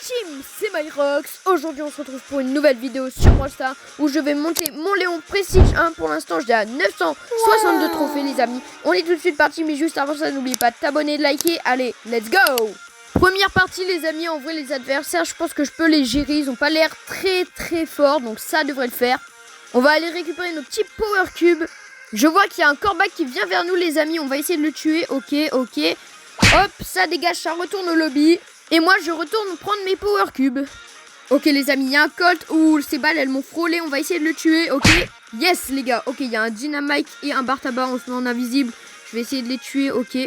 team, c'est Myrox. Aujourd'hui on se retrouve pour une nouvelle vidéo sur Brawl Stars où je vais monter mon Léon Prestige 1. Pour l'instant j'ai à 962 trophées les amis. On est tout de suite parti, mais juste avant ça n'oubliez pas de t'abonner, de liker. Allez, let's go. Première partie les amis, en vrai les adversaires je pense que je peux les gérer. Ils ont pas l'air très forts, donc ça devrait le faire. On va aller récupérer nos petits power cubes. Je vois qu'il y a un corbac qui vient vers nous les amis. On va essayer de le tuer, ok. Hop, ça dégage, ça retourne au lobby. Et moi je retourne prendre mes power cubes. Ok les amis, il y a un Colt. Ouh, ces balles elles m'ont frôlé. On va essayer de le tuer, ok. Yes les gars, ok, il y a un Dynamite et un bar tabac. On se met en invisible. Je vais essayer de les tuer, ok.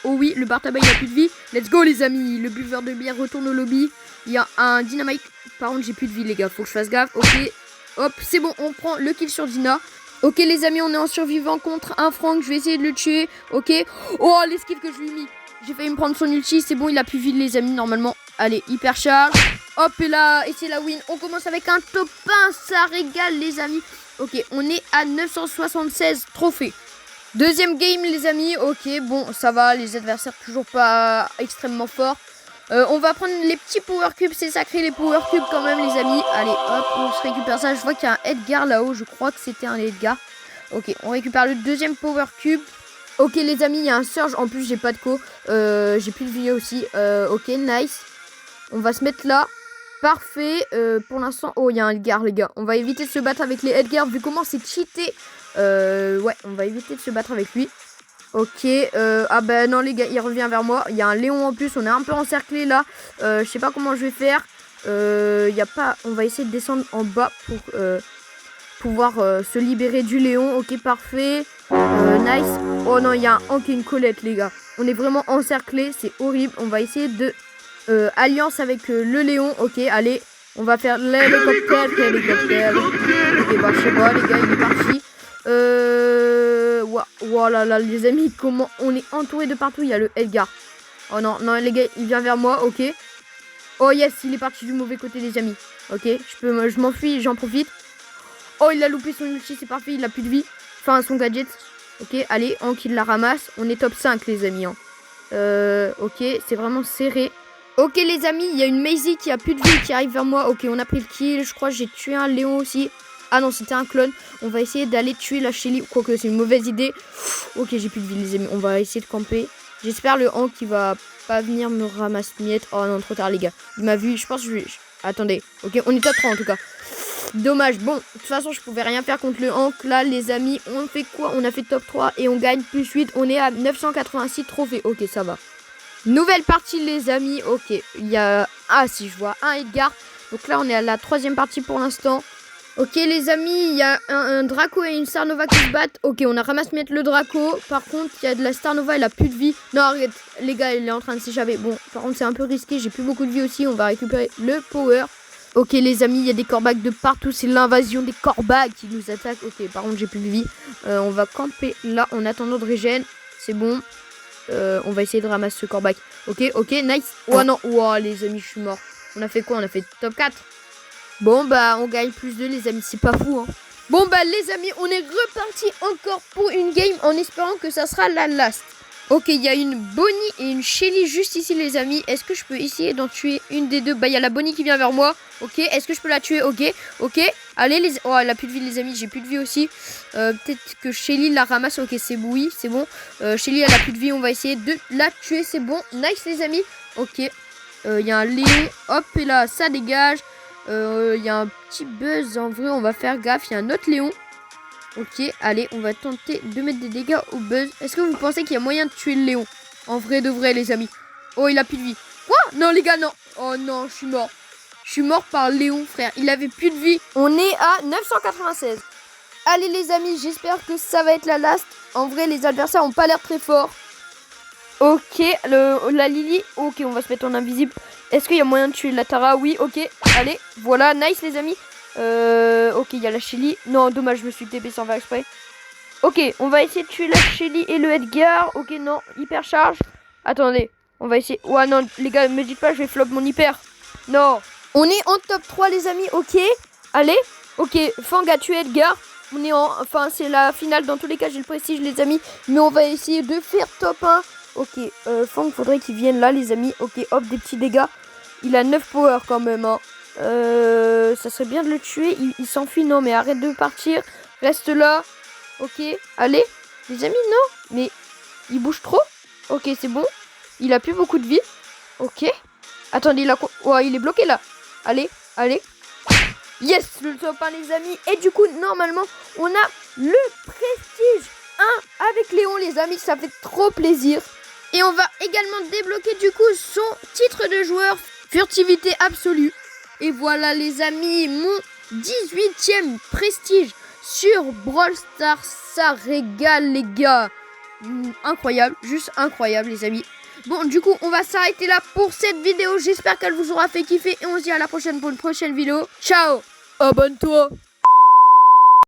Oh oui, le bar tabac il a plus de vie. Let's go les amis. Le buveur de bière retourne au lobby. Il y a un Dynamite. Par contre j'ai plus de vie les gars, faut que je fasse gaffe, ok. Hop, c'est bon, on prend le kill sur Dina. Ok les amis, on est en survivant contre un Frank. Je vais essayer de le tuer, ok. Oh l'esquive que je lui ai mis. J'ai failli me prendre son ulti, c'est bon, il a plus vide les amis normalement. Allez, hyper charge. Hop et là, et c'est la win. On commence avec un top 1, ça régale les amis. Ok, on est à 976 trophées. Deuxième game les amis, ok, bon ça va, les adversaires toujours pas extrêmement forts. On va prendre les petits power cubes, c'est sacré les power cubes quand même les amis. Allez hop, on se récupère ça, je vois qu'il y a un Edgar là-haut, je crois que c'était un Edgar. Ok, on récupère le deuxième power cube. Ok les amis, il y a un Surge, en plus j'ai pas de co, j'ai plus de vie aussi, ok nice. On va se mettre là, parfait, pour l'instant, oh il y a un Edgar les gars. On va éviter de se battre avec les Edgar vu comment c'est cheaté. Ouais, on va éviter de se battre avec lui. Ok, ah ben non les gars, il revient vers moi. Il y a un Léon en plus, on est un peu encerclé là. Je sais pas comment je vais faire. Y a pas, on va essayer de descendre en bas pour pouvoir se libérer du Léon. Ok, parfait. Nice. Oh non, il y a un Hank et une Colette les gars. On est vraiment encerclé, c'est horrible. On va essayer de alliance avec le Léon. Ok, allez, on va faire l'hélicoptère. Ok, bah je sais pas les gars, il est parti. Voilà là les amis, comment on est entouré de partout. Il y a le Edgar. Oh non les gars, il vient vers moi, ok. Oh yes, il est parti du mauvais côté les amis. Ok, je m'enfuis, j'en profite. Oh il a loupé son ulti, c'est parfait, il a plus de vie. Enfin son gadget. Ok, allez, Hank il la ramasse. On est top 5 les amis hein. Ok, c'est vraiment serré. Ok les amis, il y a une Maisie qui a plus de vie qui arrive vers moi. Ok, on a pris le kill, je crois que j'ai tué un Léon aussi. Ah non, c'était un clone. On va essayer d'aller tuer la Shelly. Quoique c'est une mauvaise idée. Ok, j'ai plus de vie les amis. On va essayer de camper. J'espère le Hank qui va pas venir me ramasser miette. Oh non, trop tard les gars. Il m'a vu. Je pense que Attendez. Ok, on est top 3 en tout cas. Dommage. Bon, de toute façon, je pouvais rien faire contre le Hank. Là, les amis, on fait quoi? On a fait top 3 et on gagne plus 8. On est à 986 trophées. Ok, ça va. Nouvelle partie les amis. Ok, il y a... Ah si, je vois un Edgar. Donc là, on est à la 3e partie pour l'instant. Ok les amis, il y a un Draco et une Starnova qui se battent. Ok, on a ramassé mettre le Draco. Par contre, il y a de la Starnova, elle a plus de vie. Non, arrête, les gars, elle est en train de s'échapper. Bon, par contre, c'est un peu risqué, j'ai plus beaucoup de vie aussi. On va récupérer le power. Ok les amis, il y a des corbacs de partout. C'est l'invasion des corbacs qui nous attaquent. Ok, par contre, j'ai plus de vie. On va camper là en attendant de régène. C'est bon. On va essayer de ramasser ce corbac. Ok, nice. Oh non, oh les amis, je suis mort. On a fait quoi? On a fait top 4. Bon bah on gagne plus 2 les amis, c'est pas fou hein. Bon bah les amis, on est reparti encore pour une game en espérant que ça sera la last. Ok, il y a une Bonnie et une Shelly juste ici les amis. Est-ce que je peux essayer d'en tuer une des deux? Bah il y a la Bonnie qui vient vers moi. Ok, est-ce que je peux la tuer? Ok. Allez oh elle a plus de vie les amis, j'ai plus de vie aussi. Peut-être que Shelly la ramasse. Ok c'est oui, c'est bon. Shelly elle a plus de vie, on va essayer de la tuer, c'est bon. Nice les amis. Ok, il y a un Léon. Hop et là ça dégage. Il y a un petit buzz en vrai, on va faire gaffe. Il y a un autre Léon. Ok, allez, on va tenter de mettre des dégâts au buzz. Est-ce que vous pensez qu'il y a moyen de tuer le Léon? En vrai de vrai les amis. Oh il a plus de vie. Quoi? Non les gars non. Oh non, je suis mort. Je suis mort par Léon frère. Il avait plus de vie. On est à 996. Allez les amis, j'espère que ça va être la last. En vrai les adversaires ont pas l'air très forts. Ok, la Lily. Ok, on va se mettre en invisible. Est-ce qu'il y a moyen de tuer la Tara? Oui, ok. Allez, voilà, nice les amis. Ok, il y a la Shelly. Non, dommage, je me suis TP sans faire exprès. Ok, on va essayer de tuer la Shelly et le Edgar. Ok, non, hyper charge. Attendez, on va essayer. Ouais, non, les gars, me dites pas, je vais flop mon hyper. Non. On est en top 3 les amis, ok. Allez, ok, Fang a tué Edgar. On est en... Enfin, c'est la finale, dans tous les cas, j'ai le prestige les amis. Mais on va essayer de faire top 1. Ok, Fang, faudrait qu'il vienne là, les amis. Ok, hop, des petits dégâts. Il a 9 power quand même. Hein. Ça serait bien de le tuer. Il s'enfuit. Non, mais arrête de partir. Reste là. Ok. Allez. Les amis, non. Mais il bouge trop. Ok, c'est bon. Il a plus beaucoup de vie. Ok. Attendez, il a quoi? Oh, il est bloqué là. Allez, allez. Yes, le top 1 les amis. Et du coup, normalement, on a le prestige 1 avec Léon les amis. Ça fait trop plaisir. Et on va également débloquer du coup son titre de joueur furtivité absolue. Et voilà les amis, mon 18e prestige sur Brawl Stars. Ça régale les gars. Incroyable, juste incroyable les amis. Bon, du coup, on va s'arrêter là pour cette vidéo. J'espère qu'elle vous aura fait kiffer. Et on se dit à la prochaine pour une prochaine vidéo. Ciao. Abonne-toi.